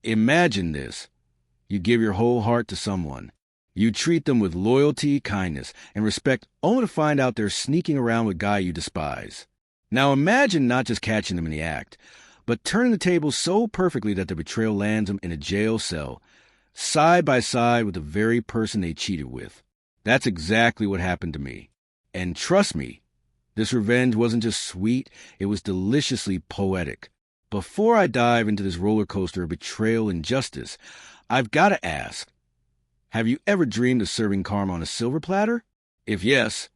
Imagine this. You give your whole heart to someone. You treat them with loyalty, kindness, and respect only to find out they're sneaking around with a guy you despise. Now imagine not just catching them in the act, but turning the tables so perfectly that the betrayal lands them in a jail cell, side by side with the very person they cheated with. That's exactly what happened to me. And trust me, this revenge wasn't just sweet, it was deliciously poetic. Before I dive into this roller coaster of betrayal and justice, I've got to ask, have you ever dreamed of serving karma on a silver platter? If yes,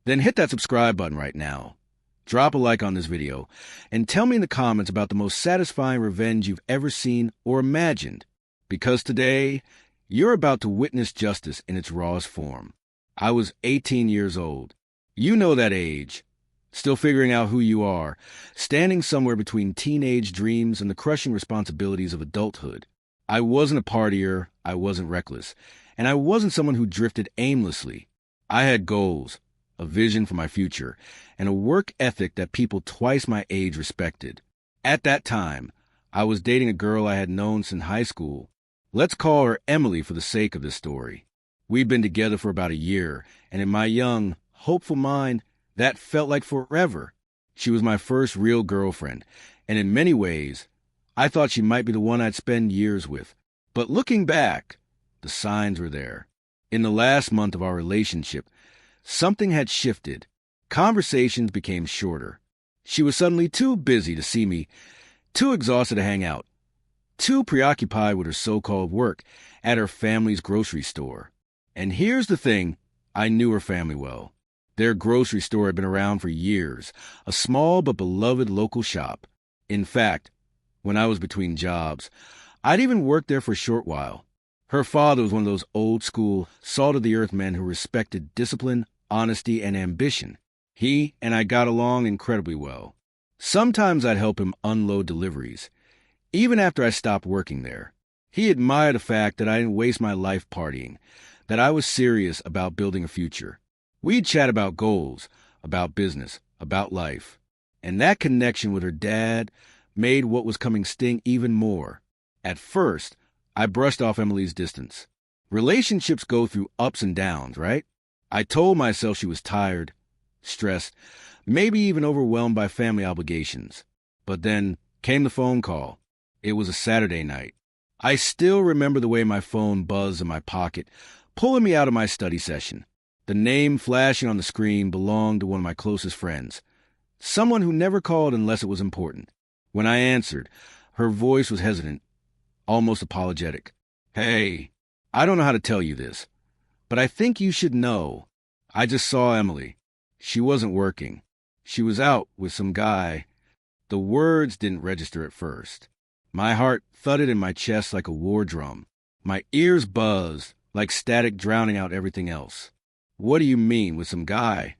then hit that subscribe button right now. Drop a like on this video, and tell me in the comments about the most satisfying revenge you've ever seen or imagined. Because today, you're about to witness justice in its rawest form. I was 18 years old. You know that age. Still figuring out who you are, standing somewhere between teenage dreams and the crushing responsibilities of adulthood. I wasn't a partier, I wasn't reckless, and I wasn't someone who drifted aimlessly. I had goals, a vision for my future, and a work ethic that people twice my age respected. At that time, I was dating a girl I had known since high school. Let's call her Emily for the sake of this story. We'd been together for about a year, and in my young, hopeful mind, that felt like forever. She was my first real girlfriend, and in many ways, I thought she might be the one I'd spend years with. But looking back, the signs were there. In the last month of our relationship, something had shifted. Conversations became shorter. She was suddenly too busy to see me, too exhausted to hang out, too preoccupied with her so-called work at her family's grocery store. And here's the thing, I knew her family well. Their grocery store had been around for years, a small but beloved local shop. In fact, when I was between jobs, I'd even worked there for a short while. Her father was one of those old-school, salt-of-the-earth men who respected discipline, honesty, and ambition. He and I got along incredibly well. Sometimes I'd help him unload deliveries, even after I stopped working there. He admired the fact that I didn't waste my life partying, that I was serious about building a future. We'd chat about goals, about business, about life. And that connection with her dad made what was coming sting even more. At first, I brushed off Emily's distance. Relationships go through ups and downs, right? I told myself she was tired, stressed, maybe even overwhelmed by family obligations. But then came the phone call. It was a Saturday night. I still remember the way my phone buzzed in my pocket, pulling me out of my study session. The name flashing on the screen belonged to one of my closest friends, someone who never called unless it was important. When I answered, her voice was hesitant, almost apologetic. "Hey, I don't know how to tell you this, but I think you should know. I just saw Emily. She wasn't working. She was out with some guy." The words didn't register at first. My heart thudded in my chest like a war drum. My ears buzzed like static drowning out everything else. "What do you mean, with some guy?"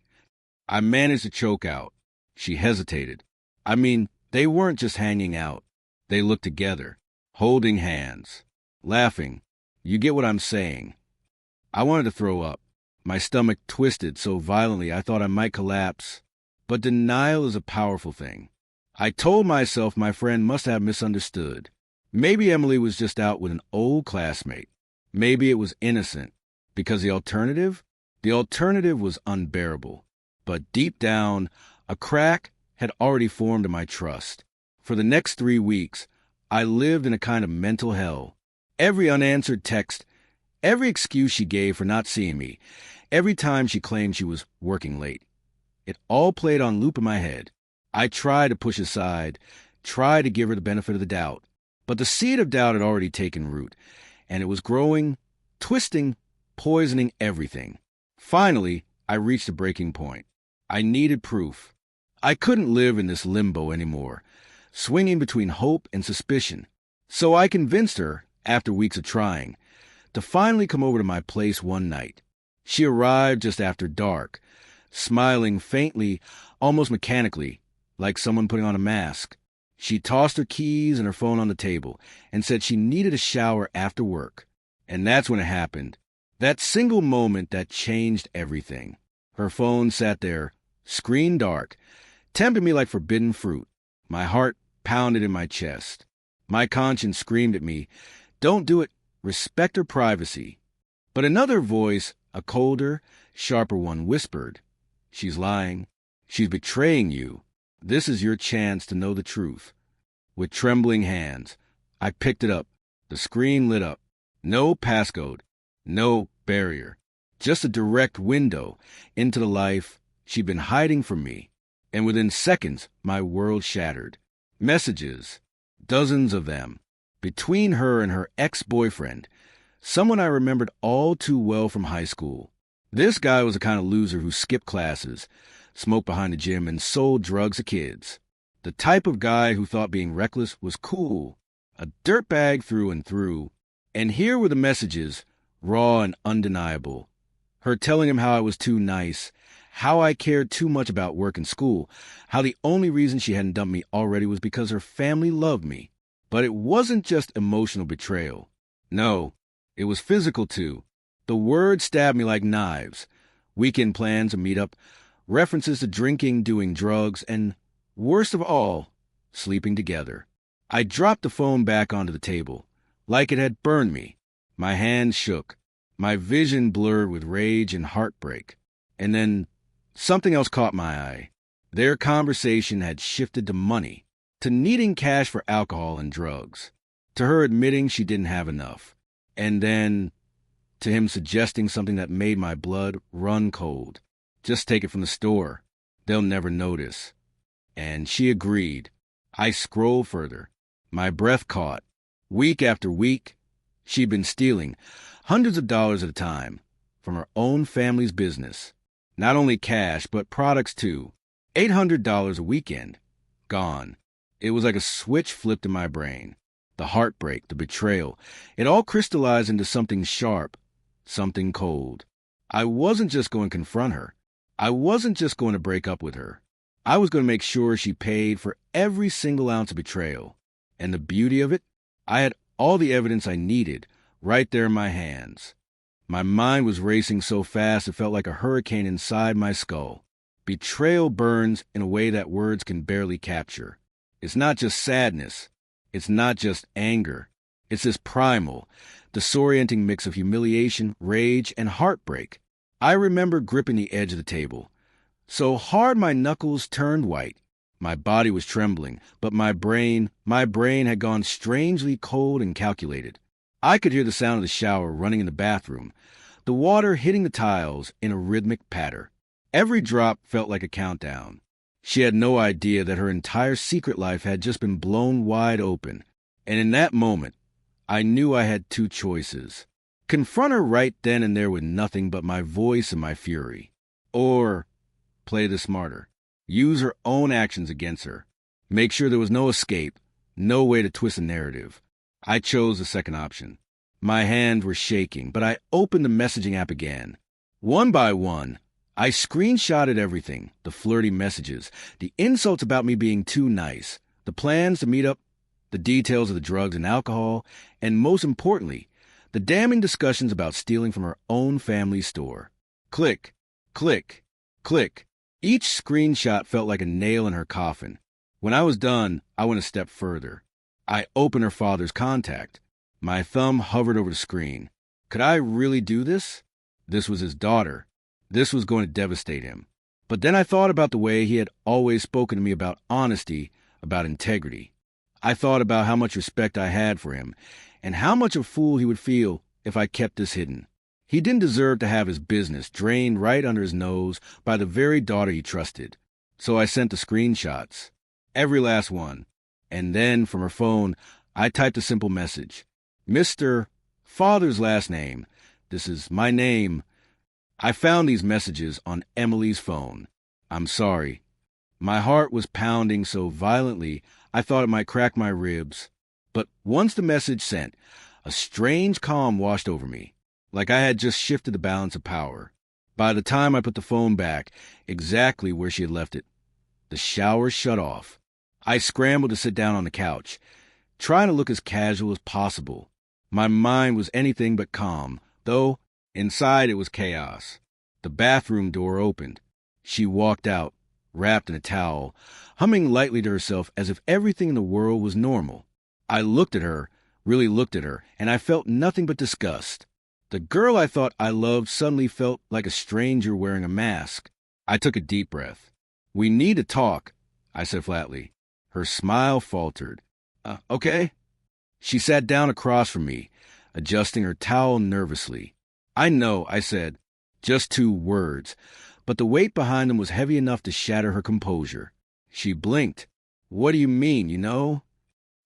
I managed to choke out. She hesitated. "I mean, they weren't just hanging out. They looked together, holding hands, laughing. You get what I'm saying." I wanted to throw up. My stomach twisted so violently I thought I might collapse. But denial is a powerful thing. I told myself my friend must have misunderstood. Maybe Emily was just out with an old classmate. Maybe it was innocent. Because the alternative was unbearable. But deep down, a crack had already formed in my trust. For the next 3 weeks, I lived in a kind of mental hell. Every unanswered text, every excuse she gave for not seeing me, every time she claimed she was working late, it all played on loop in my head. I tried to push aside, tried to give her the benefit of the doubt. But the seed of doubt had already taken root, and it was growing, twisting, poisoning everything. Finally, I reached a breaking point. I needed proof. I couldn't live in this limbo anymore, swinging between hope and suspicion. So I convinced her, after weeks of trying, to finally come over to my place one night. She arrived just after dark, smiling faintly, almost mechanically, like someone putting on a mask. She tossed her keys and her phone on the table and said she needed a shower after work. And that's when it happened. That single moment that changed everything. Her phone sat there, screen dark, tempting me like forbidden fruit. My heart pounded in my chest. My conscience screamed at me, "Don't do it. Respect her privacy." But another voice, a colder, sharper one, whispered, "She's lying. She's betraying you. This is your chance to know the truth." With trembling hands, I picked it up. The screen lit up. No passcode, no barrier, just a direct window into the life she'd been hiding from me. And within seconds, my world shattered. Messages, dozens of them, between her and her ex-boyfriend, someone I remembered all too well from high school. This guy was the kind of loser who skipped classes, smoked behind the gym, and sold drugs to kids. The type of guy who thought being reckless was cool, a dirtbag through and through. And here were the messages, raw and undeniable. Her telling him how I was too nice, how I cared too much about work and school, how the only reason she hadn't dumped me already was because her family loved me. But it wasn't just emotional betrayal. No, it was physical too. The words stabbed me like knives. Weekend plans, a meetup, references to drinking, doing drugs, and worst of all, sleeping together. I dropped the phone back onto the table, like it had burned me. My hands shook, my vision blurred with rage and heartbreak. And then something else caught my eye. Their conversation had shifted to money, to needing cash for alcohol and drugs, to her admitting she didn't have enough, and then to him suggesting something that made my blood run cold. "Just take it from the store. They'll never notice." And she agreed. I scrolled further. My breath caught. Week after week, she'd been stealing hundreds of dollars at a time from her own family's business. Not only cash, but products too. $800 a weekend. Gone. It was like a switch flipped in my brain. The heartbreak, the betrayal, it all crystallized into something sharp, something cold. I wasn't just going to confront her. I wasn't just going to break up with her. I was going to make sure she paid for every single ounce of betrayal. And the beauty of it? I had all the evidence I needed right there in my hands. My mind was racing so fast it felt like a hurricane inside my skull. Betrayal burns in a way that words can barely capture. It's not just sadness. It's not just anger. It's this primal, disorienting mix of humiliation, rage, and heartbreak. I remember gripping the edge of the table, so hard my knuckles turned white. My body was trembling, but my brain had gone strangely cold and calculated. I could hear the sound of the shower running in the bathroom, the water hitting the tiles in a rhythmic patter. Every drop felt like a countdown. She had no idea that her entire secret life had just been blown wide open. And in that moment, I knew I had two choices. Confront her right then and there with nothing but my voice and my fury. Or play the smarter. Use her own actions against her. Make sure there was no escape, no way to twist the narrative. I chose the second option. My hands were shaking, but I opened the messaging app again. One by one, I screenshotted everything, the flirty messages, the insults about me being too nice, the plans to meet up, the details of the drugs and alcohol, and most importantly, the damning discussions about stealing from her own family store. Click, click, click. Each screenshot felt like a nail in her coffin. When I was done, I went a step further. I opened her father's contact. My thumb hovered over the screen. Could I really do this? This was his daughter. This was going to devastate him. But then I thought about the way he had always spoken to me about honesty, about integrity. I thought about how much respect I had for him, and how much a fool he would feel if I kept this hidden. He didn't deserve to have his business drained right under his nose by the very daughter he trusted. So I sent the screenshots, every last one. And then, from her phone, I typed a simple message. Mr. Father's last name. This is my name. I found these messages on Emily's phone. I'm sorry. My heart was pounding so violently I thought it might crack my ribs. But once the message sent, a strange calm washed over me, like I had just shifted the balance of power. By the time I put the phone back, exactly where she had left it, the shower shut off. I scrambled to sit down on the couch, trying to look as casual as possible. My mind was anything but calm, though inside it was chaos. The bathroom door opened. She walked out, wrapped in a towel, humming lightly to herself as if everything in the world was normal. I looked at her, really looked at her, and I felt nothing but disgust. The girl I thought I loved suddenly felt like a stranger wearing a mask. I took a deep breath. "We need to talk," I said flatly. Her smile faltered. Okay." She sat down across from me, adjusting her towel nervously. "I know," I said. Just 2 words, but the weight behind them was heavy enough to shatter her composure. She blinked. "What do you mean, you know?"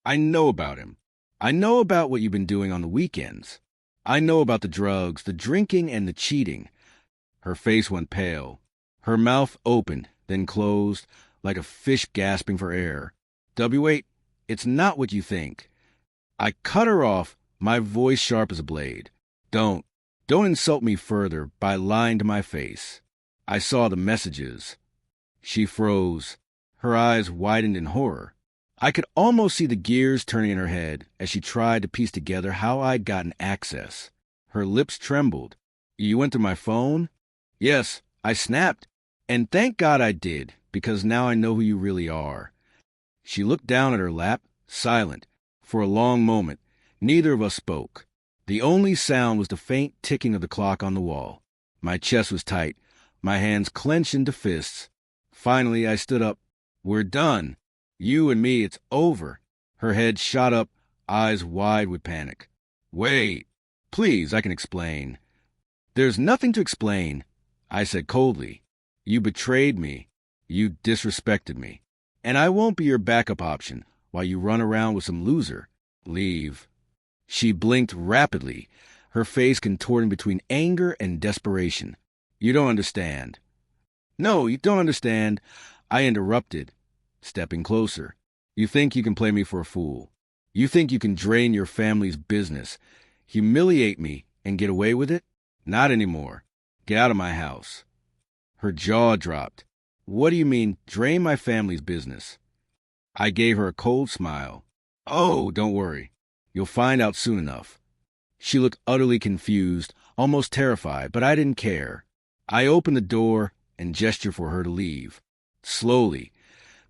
"I know about him. I know about what you've been doing on the weekends. I know about the drugs, the drinking, and the cheating." Her face went pale. Her mouth opened, then closed, like a fish gasping for air. "W8, it's not what you think." I cut her off, my voice sharp as a blade. Don't insult me further by lying to my face. I saw the messages." She froze. Her eyes widened in horror. I could almost see the gears turning in her head as she tried to piece together how I'd gotten access. Her lips trembled. "You went through my phone?" "Yes, I snapped. And thank God I did, because now I know who you really are." She looked down at her lap, silent. For a long moment, neither of us spoke. The only sound was the faint ticking of the clock on the wall. My chest was tight, my hands clenched into fists. Finally, I stood up. "We're done. You and me, it's over." Her head shot up, eyes wide with panic. "Wait. Please, I can explain." "There's nothing to explain," I said coldly. "You betrayed me. You disrespected me. And I won't be your backup option while you run around with some loser. Leave." She blinked rapidly, her face contorting between anger and desperation. "You don't understand." "No, you don't understand," I interrupted, stepping closer. "You think you can play me for a fool. You think you can drain your family's business, humiliate me, and get away with it? Not anymore. Get out of my house." Her jaw dropped. "What do you mean, drain my family's business?" I gave her a cold smile. "Oh, don't worry. You'll find out soon enough." She looked utterly confused, almost terrified, but I didn't care. I opened the door and gestured for her to leave. Slowly,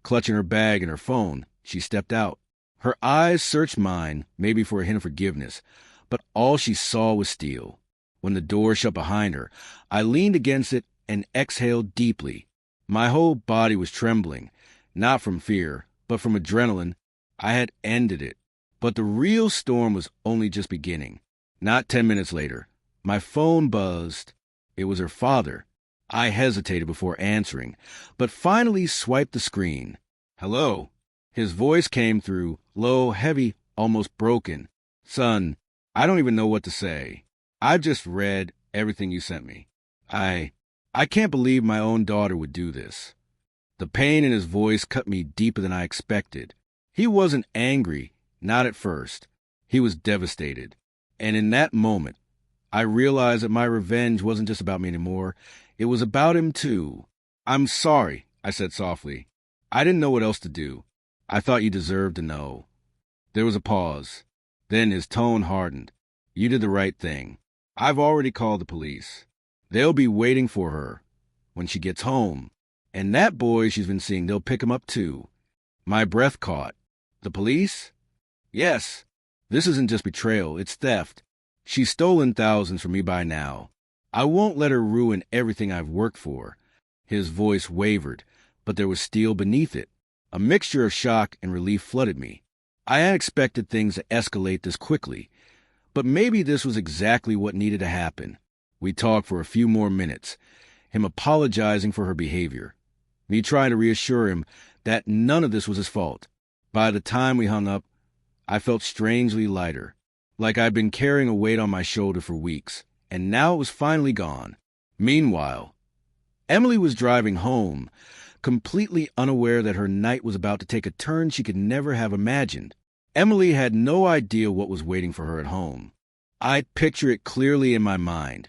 clutching her bag and her phone, she stepped out. Her eyes searched mine, maybe for a hint of forgiveness, but all she saw was steel. When the door shut behind her, I leaned against it and exhaled deeply. My whole body was trembling, not from fear, but from adrenaline. I had ended it. But the real storm was only just beginning. Not 10 minutes later, my phone buzzed. It was her father. I hesitated before answering, but finally swiped the screen. "Hello." His voice came through, low, heavy, almost broken. "Son, I don't even know what to say. I've just read everything you sent me. I can't believe my own daughter would do this." The pain in his voice cut me deeper than I expected. He wasn't angry, not at first. He was devastated. And in that moment, I realized that my revenge wasn't just about me anymore. It was about him, too. "I'm sorry," I said softly. "I didn't know what else to do. I thought you deserved to know." There was a pause. Then his tone hardened. "You did the right thing. I've already called the police. They'll be waiting for her when she gets home. And that boy she's been seeing, they'll pick him up too." My breath caught. "The police?" "Yes. This isn't just betrayal, it's theft. She's stolen thousands from me by now. I won't let her ruin everything I've worked for." His voice wavered, but there was steel beneath it. A mixture of shock and relief flooded me. I had expected things to escalate this quickly, but maybe this was exactly what needed to happen. We talked for a few more minutes, him apologizing for her behavior, me trying to reassure him that none of this was his fault. By the time we hung up, I felt strangely lighter, like I'd been carrying a weight on my shoulder for weeks, and now it was finally gone. Meanwhile, Emily was driving home, completely unaware that her night was about to take a turn she could never have imagined. Emily had no idea what was waiting for her at home. I'd picture it clearly in my mind.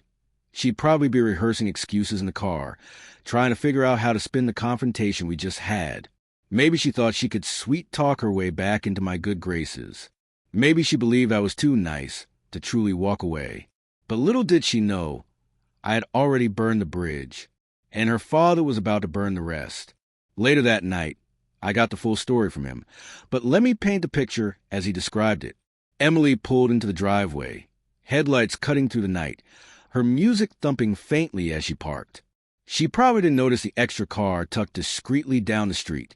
She'd probably be rehearsing excuses in the car, trying to figure out how to spin the confrontation we just had. Maybe she thought she could sweet-talk her way back into my good graces. Maybe she believed I was too nice to truly walk away. But little did she know, I had already burned the bridge, and her father was about to burn the rest. Later that night, I got the full story from him, but let me paint the picture as he described it. Emily pulled into the driveway, headlights cutting through the night, her music thumping faintly as she parked. She probably didn't notice the extra car tucked discreetly down the street,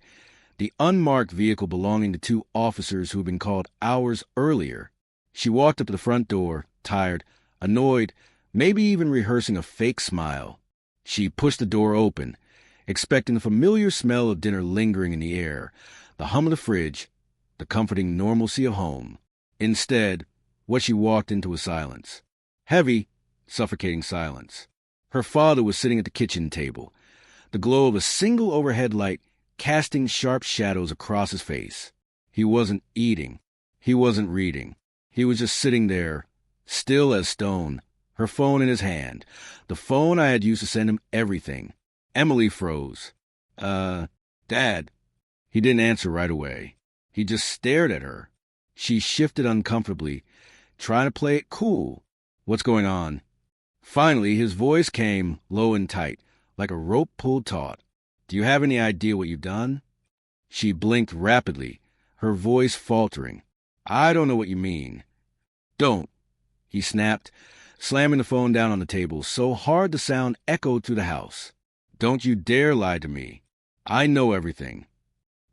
the unmarked vehicle belonging to two officers who had been called hours earlier. She walked up to the front door, tired, annoyed, maybe even rehearsing a fake smile. She pushed the door open, expecting the familiar smell of dinner lingering in the air, the hum of the fridge, the comforting normalcy of home. Instead, what she walked into was silence. Heavy, suffocating silence. Her father was sitting at the kitchen table, the glow of a single overhead light casting sharp shadows across his face. He wasn't eating. He wasn't reading. He was just sitting there, still as stone, her phone in his hand, the phone I had used to send him everything. Emily froze. Dad. He didn't answer right away. He just stared at her. She shifted uncomfortably, trying to play it cool. What's going on? Finally, his voice came, low and tight, like a rope pulled taut. Do you have any idea what you've done? She blinked rapidly, her voice faltering. I don't know what you mean. Don't, he snapped, slamming the phone down on the table so hard the sound echoed through the house. Don't you dare lie to me. I know everything.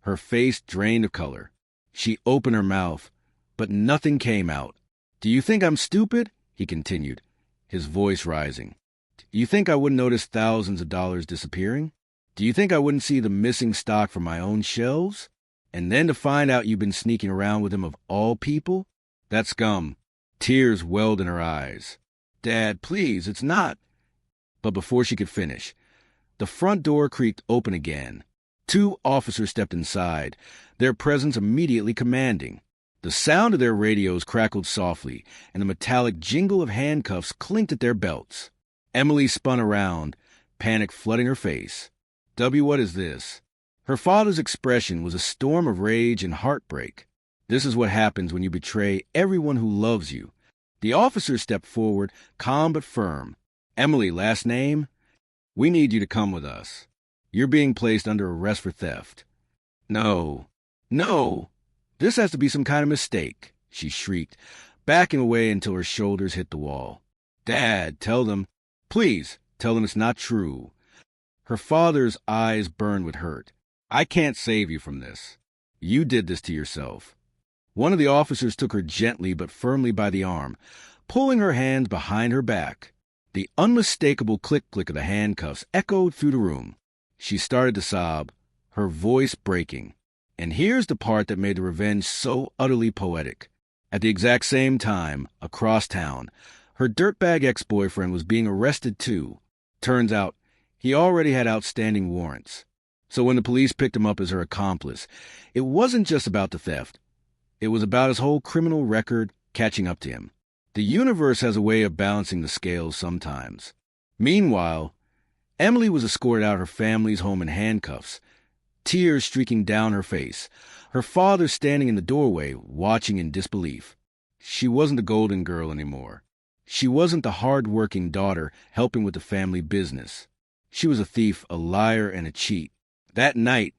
Her face drained of color. She opened her mouth, but nothing came out. Do you think I'm stupid? He continued, his voice rising. Do you think I wouldn't notice thousands of dollars disappearing? Do you think I wouldn't see the missing stock from my own shelves? And then to find out you've been sneaking around with him of all people? That's scum. Tears welled in her eyes. Dad, please, it's not. But before she could finish, the front door creaked open again. Two officers stepped inside, their presence immediately commanding. The sound of their radios crackled softly, and the metallic jingle of handcuffs clinked at their belts. Emily spun around, panic flooding her face. W, what is this? Her father's expression was a storm of rage and heartbreak. This is what happens when you betray everyone who loves you. The officer stepped forward, calm but firm. Emily, last name? We need you to come with us. You're being placed under arrest for theft. No. This has to be some kind of mistake, she shrieked, backing away until her shoulders hit the wall. Dad, tell them. Please, tell them it's not true. Her father's eyes burned with hurt. I can't save you from this. You did this to yourself. One of the officers took her gently but firmly by the arm, pulling her hands behind her back. The unmistakable click-click of the handcuffs echoed through the room. She started to sob, her voice breaking. And here's the part that made the revenge so utterly poetic. At the exact same time, across town, her dirtbag ex-boyfriend was being arrested too. Turns out, he already had outstanding warrants. So when the police picked him up as her accomplice, it wasn't just about the theft. It was about his whole criminal record catching up to him. The universe has a way of balancing the scales sometimes. Meanwhile, Emily was escorted out of her family's home in handcuffs, tears streaking down her face, her father standing in the doorway, watching in disbelief. She wasn't the golden girl anymore. She wasn't the hard-working daughter helping with the family business. She was a thief, a liar, and a cheat. That night,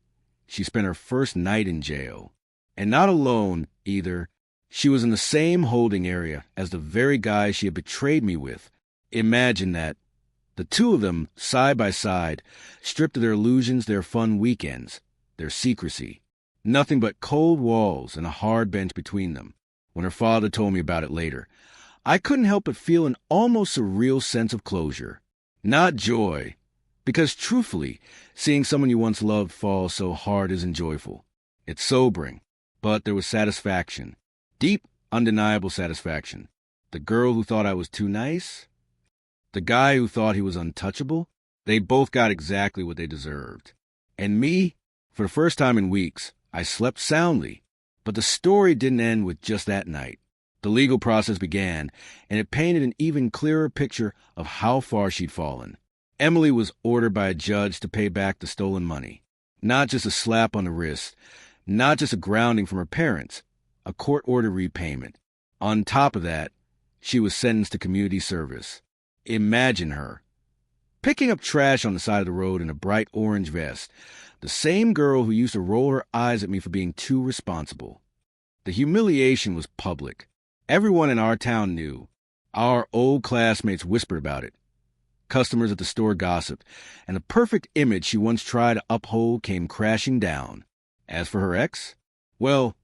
she spent her first night in jail. And not alone, either. She was in the same holding area as the very guy she had betrayed me with. Imagine that. The two of them, side by side, stripped of their illusions, their fun weekends, their secrecy. Nothing but cold walls and a hard bench between them. When her father told me about it later, I couldn't help but feel an almost surreal sense of closure. Not joy, because truthfully, seeing someone you once loved fall so hard isn't joyful. It's sobering, but there was satisfaction. Deep, undeniable satisfaction. The girl who thought I was too nice? The guy who thought he was untouchable? They both got exactly what they deserved. And me? For the first time in weeks, I slept soundly. But the story didn't end with just that night. The legal process began, and it painted an even clearer picture of how far she'd fallen. Emily was ordered by a judge to pay back the stolen money. Not just a slap on the wrist, not just a grounding from her parents, a court-ordered repayment. On top of that, she was sentenced to community service. Imagine her. picking up trash on the side of the road in a bright orange vest. The same girl who used to roll her eyes at me for being too responsible. The humiliation was public. Everyone in our town knew. Our old classmates whispered about it. Customers at the store gossiped, and the perfect image she once tried to uphold came crashing down. As for her ex, well,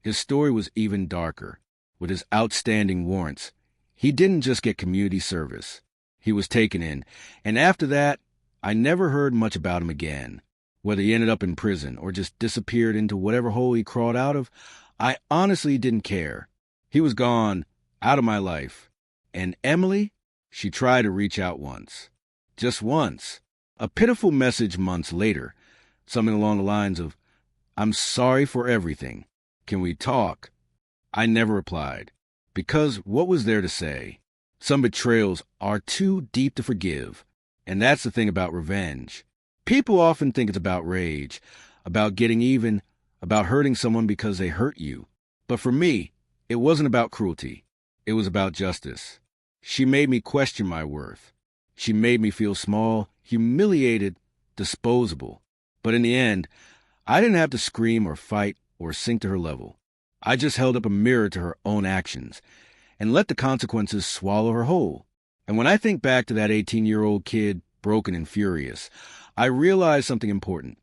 his story was even darker. With his outstanding warrants, he didn't just get community service. He was taken in, and after that, I never heard much about him again. Whether he ended up in prison or just disappeared into whatever hole he crawled out of, I honestly didn't care. He was gone, out of my life. And Emily, she tried to reach out once. Just once. A pitiful message months later, something along the lines of, "I'm sorry for everything. Can we talk?" I never replied, because what was there to say? Some betrayals are too deep to forgive, and that's the thing about revenge. People often think it's about rage, about getting even, about hurting someone because they hurt you. But for me, it wasn't about cruelty. It was about justice. She made me question my worth. She made me feel small, humiliated, disposable. But in the end, I didn't have to scream or fight or sink to her level. I just held up a mirror to her own actions and let the consequences swallow her whole. And when I think back to that 18-year-old kid, broken and furious, I realize something important.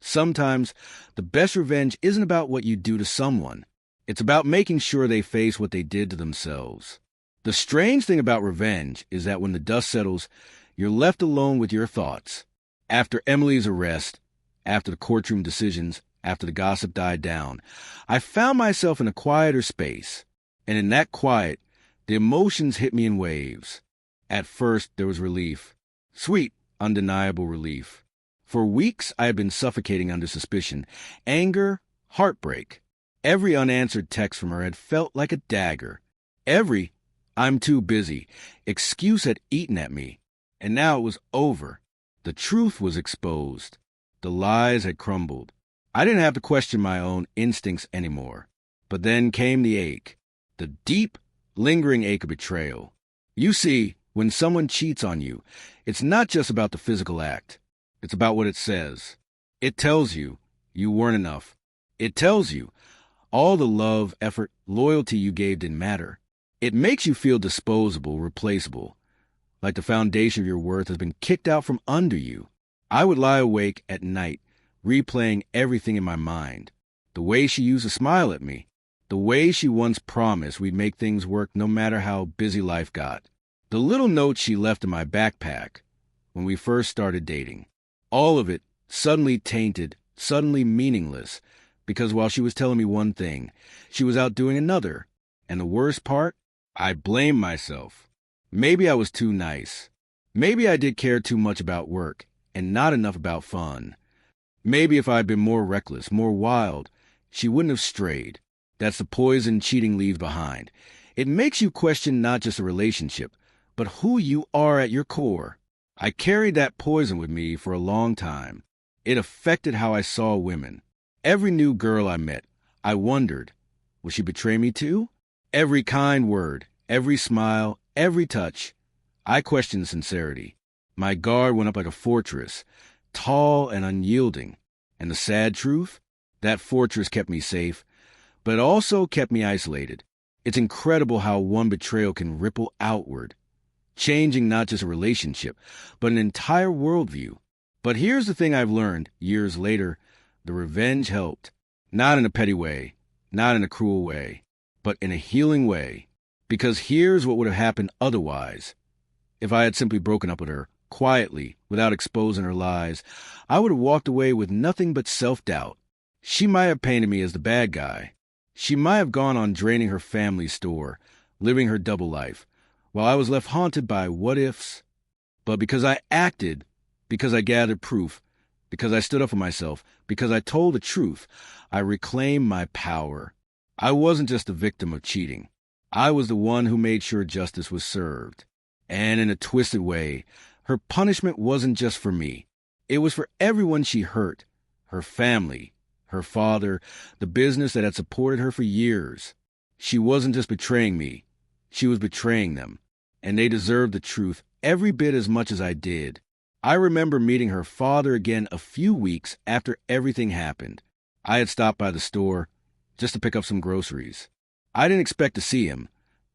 Sometimes the best revenge isn't about what you do to someone. It's about making sure they face what they did to themselves. The strange thing about revenge is that when the dust settles, you're left alone with your thoughts. After Emily's arrest, after the courtroom decisions, after the gossip died down, I found myself in a quieter space. And in that quiet, the emotions hit me in waves. At first, there was relief. Sweet, undeniable relief. For weeks, I had been suffocating under suspicion, anger, heartbreak. Every unanswered text from her had felt like a dagger. Every "I'm too busy" excuse had eaten at me. And now it was over. The truth was exposed. The lies had crumbled. I didn't have to question my own instincts anymore. But then came the ache. The deep, lingering ache of betrayal. You see, when someone cheats on you, it's not just about the physical act. It's about what it says. It tells you you weren't enough. It tells you all the love, effort, loyalty you gave didn't matter. It makes you feel disposable, replaceable, like the foundation of your worth has been kicked out from under you. I would lie awake at night, replaying everything in my mind. The way she used to smile at me. The way she once promised we'd make things work no matter how busy life got. The little notes she left in my backpack when we first started dating. All of it suddenly tainted, suddenly meaningless, because while she was telling me one thing, she was out doing another. And the worst part? I blamed myself. Maybe I was too nice. Maybe I did care too much about work and not enough about fun. Maybe if I'd been more reckless, more wild, she wouldn't have strayed. That's the poison cheating leaves behind. It makes you question not just a relationship, but who you are at your core. I carried that poison with me for a long time. It affected how I saw women. Every new girl I met, I wondered, will she betray me too? Every kind word, every smile, every touch, I questioned sincerity. My guard went up like a fortress, tall and unyielding. And the sad truth? That fortress kept me safe, but it also kept me isolated. It's incredible how one betrayal can ripple outward, changing not just a relationship, but an entire worldview. But here's the thing I've learned years later. The revenge helped. Not in a petty way, not in a cruel way, but in a healing way. Because here's what would have happened otherwise. If I had simply broken up with her, quietly, without exposing her lies, I would have walked away with nothing but self-doubt. She might have painted me as the bad guy. She might have gone on draining her family's store, living her double life, while I was left haunted by what-ifs. But because I acted, because I gathered proof, because I stood up for myself, because I told the truth, I reclaimed my power. I wasn't just a victim of cheating. I was the one who made sure justice was served. And in a twisted way, her punishment wasn't just for me. It was for everyone she hurt, her family, her father, the business that had supported her for years. She wasn't just betraying me. She was betraying them. and they deserved the truth every bit as much as I did. I remember meeting her father again a few weeks after everything happened. I had stopped by the store just to pick up some groceries. I didn't expect to see him,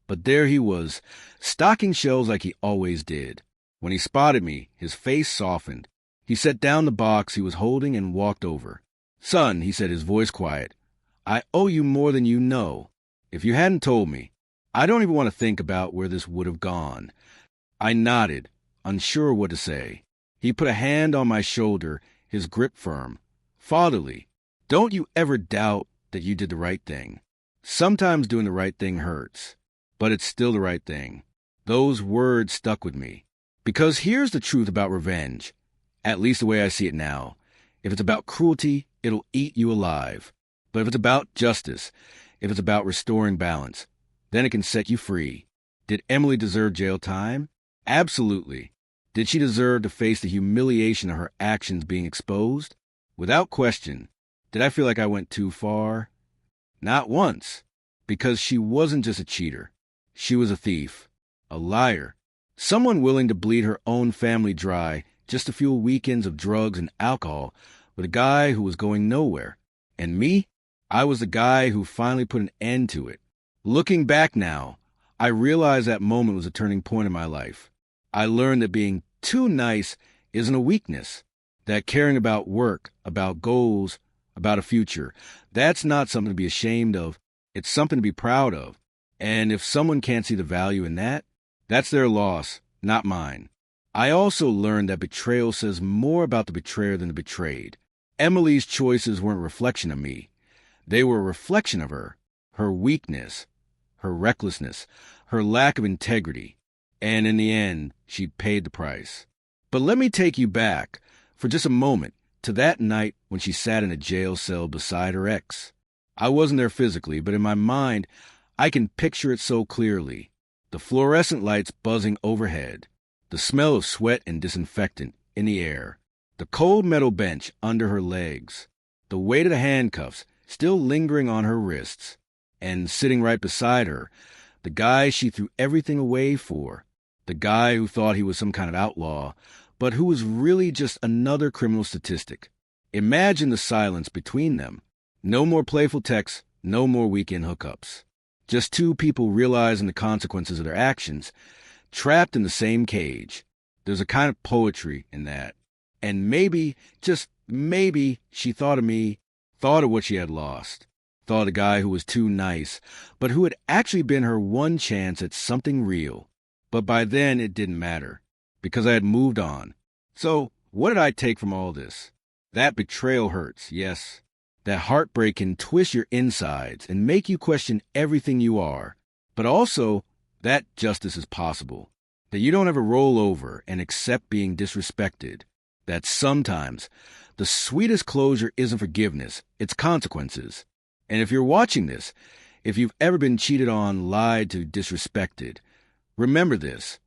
but there he was, stocking shelves like he always did. When he spotted me, his face softened. He set down the box he was holding and walked over. "Son," he said, his voice quiet, "I owe you more than you know. If you hadn't told me, I don't even want to think about where this would have gone." I nodded, unsure what to say. He put a hand on my shoulder, his grip firm. Fatherly. "Don't you ever doubt that you did the right thing. Sometimes doing the right thing hurts, but it's still the right thing." Those words stuck with me. Because here's the truth about revenge, at least the way I see it now. If it's about cruelty, it'll eat you alive. But if it's about justice, if it's about restoring balance, then it can set you free. Did Emily deserve jail time? Absolutely. Did she deserve to face the humiliation of her actions being exposed? Without question. Did I feel like I went too far? Not once. Because she wasn't just a cheater. She was a thief, a liar, someone willing to bleed her own family dry just to fuel weekends of drugs and alcohol with a guy who was going nowhere. And me? I was the guy who finally put an end to it. Looking back now, I realized that moment was a turning point in my life. I learned that being too nice isn't a weakness, that caring about work, about goals, about a future, that's not something to be ashamed of. It's something to be proud of. And if someone can't see the value in that, that's their loss, not mine. I also learned that betrayal says more about the betrayer than the betrayed. Emily's choices weren't a reflection of me. They were a reflection of her weakness, her recklessness, her lack of integrity. And in the end, she paid the price. But let me take you back, for just a moment, to that night when she sat in a jail cell beside her ex. I wasn't there physically, but in my mind, I can picture it so clearly. The fluorescent lights buzzing overhead, the smell of sweat and disinfectant in the air, the cold metal bench under her legs, the weight of the handcuffs still lingering on her wrists, and sitting right beside her, the guy she threw everything away for, the guy who thought he was some kind of outlaw, but who was really just another criminal statistic. Imagine the silence between them. No more playful texts, no more weekend hookups. Just two people realizing the consequences of their actions, trapped in the same cage. There's a kind of poetry in that. And maybe, just maybe, she thought of me, thought of what she had lost, thought of the guy who was too nice, but who had actually been her one chance at something real. But by then it didn't matter, because I had moved on. So what did I take from all this? That betrayal hurts, yes. That heartbreak can twist your insides and make you question everything you are. But also, that justice is possible. That you don't ever roll over and accept being disrespected. That sometimes the sweetest closure isn't forgiveness, it's consequences. And if you're watching this, if you've ever been cheated on, lied to, disrespected, remember this.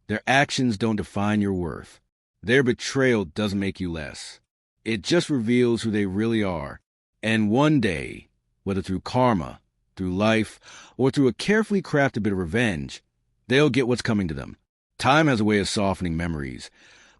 Their actions don't define your worth. Their betrayal doesn't make you less. It just reveals who they really are. And one day, whether through karma, through life, or through a carefully crafted bit of revenge, they'll get what's coming to them. Time has a way of softening memories,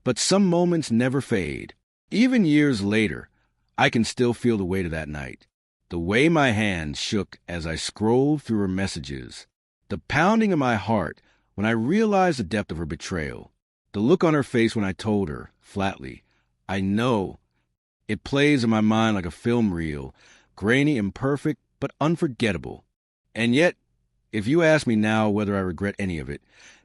but some moments never fade. Even years later, I can still feel the weight of that night. The way my hands shook as I scrolled through her messages. The pounding of my heart when I realized the depth of her betrayal. The look on her face when I told her, flatly, I know. It plays in my mind like a film reel, grainy, imperfect, but unforgettable. And yet, if you ask me now whether I regret any of it,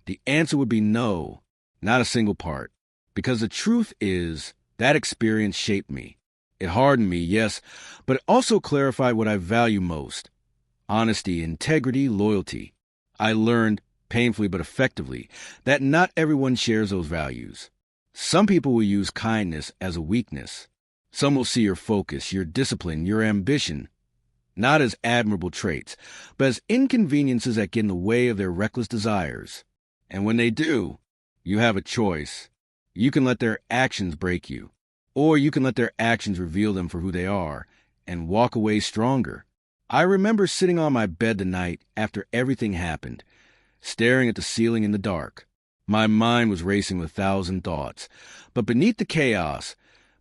the answer would be no, not a single part. Because the truth is, that experience shaped me. It hardened me, yes, but it also clarified what I value most. Honesty, integrity, loyalty. I learned, painfully but effectively, that not everyone shares those values. Some people will use kindness as a weakness. Some will see your focus, your discipline, your ambition, not as admirable traits, but as inconveniences that get in the way of their reckless desires. And when they do, you have a choice. You can let their actions break you, or you can let their actions reveal them for who they are and walk away stronger. I remember sitting on my bed the night after everything happened, staring at the ceiling in the dark. My mind was racing with 1,000 thoughts, but beneath the chaos,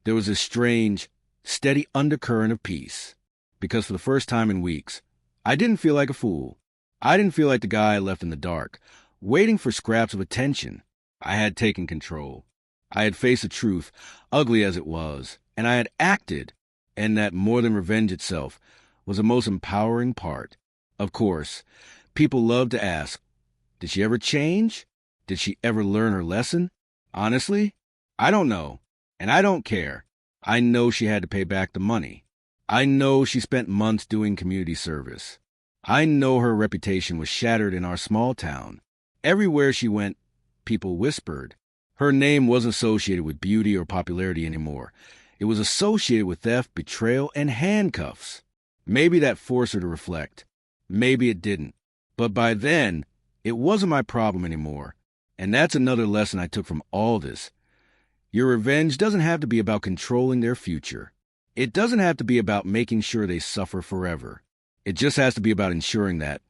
there was a strange, steady undercurrent of peace. Because for the first time in weeks, I didn't feel like a fool. I didn't feel like the guy I left in the dark, waiting for scraps of attention. I had taken control. I had faced the truth, ugly as it was, and I had acted, and that more than revenge itself was the most empowering part. Of course, people love to ask, did she ever change? Did she ever learn her lesson? Honestly, I don't know, and I don't care. I know she had to pay back the money. I know she spent months doing community service. I know her reputation was shattered in our small town. Everywhere she went, people whispered. Her name wasn't associated with beauty or popularity anymore. It was associated with theft, betrayal, and handcuffs. Maybe that forced her to reflect. Maybe it didn't. But by then, it wasn't my problem anymore. And that's another lesson I took from all this. Your revenge doesn't have to be about controlling their future. It doesn't have to be about making sure they suffer forever. It just has to be about ensuring that,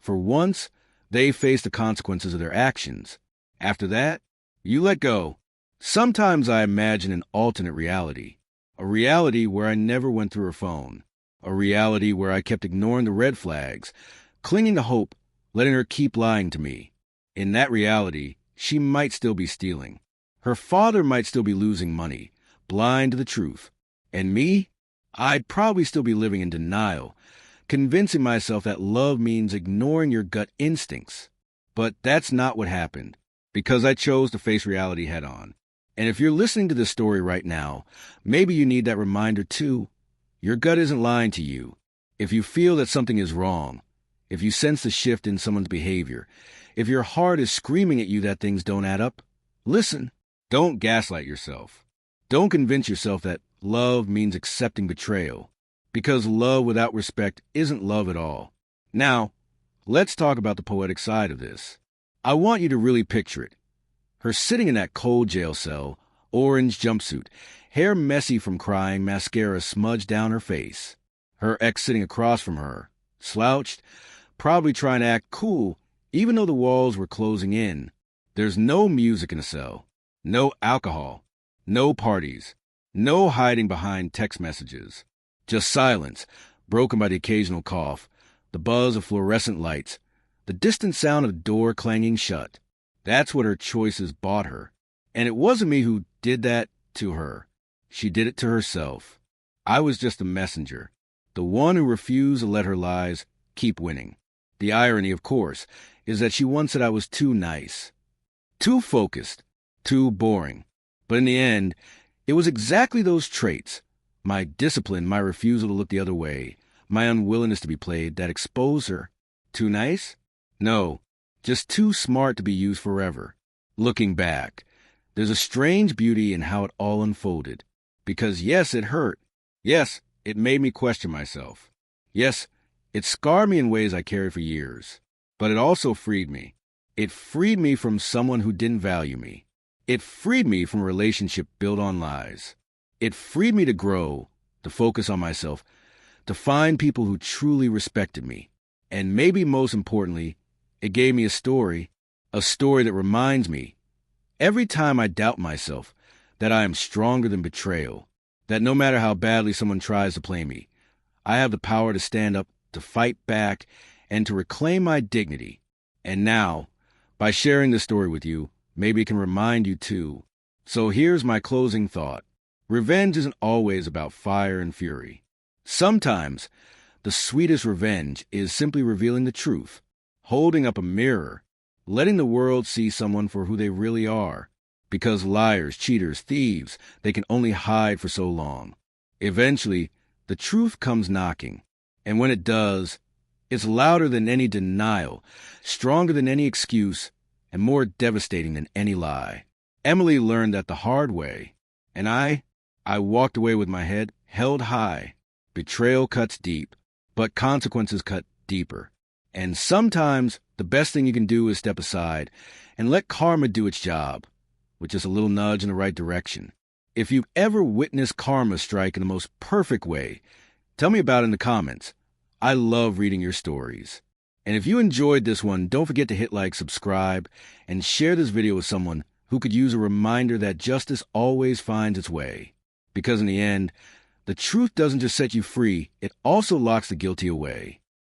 for once, they face the consequences of their actions. After that, you let go. Sometimes I imagine an alternate reality. A reality where I never went through her phone. A reality where I kept ignoring the red flags, clinging to hope, letting her keep lying to me. In that reality, she might still be stealing. Her father might still be losing money, blind to the truth. And me? I'd probably still be living in denial, convincing myself that love means ignoring your gut instincts. But that's not what happened, because I chose to face reality head on. And if you're listening to this story right now, maybe you need that reminder too. Your gut isn't lying to you. If you feel that something is wrong, if you sense the shift in someone's behavior, if your heart is screaming at you that things don't add up, listen. Don't gaslight yourself. Don't convince yourself that love means accepting betrayal, because love without respect isn't love at all. Now, let's talk about the poetic side of this. I want you to really picture it. Her sitting in that cold jail cell, orange jumpsuit, hair messy from crying, mascara smudged down her face. Her ex sitting across from her, slouched, probably trying to act cool, even though the walls were closing in. There's no music in the cell, no alcohol, no parties, no hiding behind text messages. Just silence, broken by the occasional cough, the buzz of fluorescent lights, the distant sound of the door clanging shut. That's what her choices bought her. And it wasn't me who did that to her. She did it to herself. I was just a messenger, the one who refused to let her lies keep winning. The irony, of course, is that she once said I was too nice, too focused, too boring. But in the end, it was exactly those traits, my discipline, my refusal to look the other way, my unwillingness to be played, that exposed her. Too nice? No, just too smart to be used forever. Looking back, there's a strange beauty in how it all unfolded. Because yes, it hurt. Yes, it made me question myself. Yes, it scarred me in ways I carried for years. But it also freed me. It freed me from someone who didn't value me. It freed me from a relationship built on lies. It freed me to grow, to focus on myself, to find people who truly respected me. And maybe most importantly, it gave me a story that reminds me, every time I doubt myself, that I am stronger than betrayal, that no matter how badly someone tries to play me, I have the power to stand up, to fight back, and to reclaim my dignity. And now, by sharing this story with you, maybe it can remind you too. So here's my closing thought. Revenge isn't always about fire and fury. Sometimes, the sweetest revenge is simply revealing the truth, holding up a mirror, letting the world see someone for who they really are. Because liars, cheaters, thieves, they can only hide for so long. Eventually, the truth comes knocking. And when it does, it's louder than any denial, stronger than any excuse, and more devastating than any lie. Emily learned that the hard way, and I walked away with my head held high. Betrayal cuts deep, but consequences cut deeper. And sometimes the best thing you can do is step aside and let karma do its job, with just a little nudge in the right direction. If you've ever witnessed karma strike in the most perfect way, tell me about it in the comments. I love reading your stories. And if you enjoyed this one, don't forget to hit like, subscribe, and share this video with someone who could use a reminder that justice always finds its way. Because in the end, the truth doesn't just set you free, it also locks the guilty away.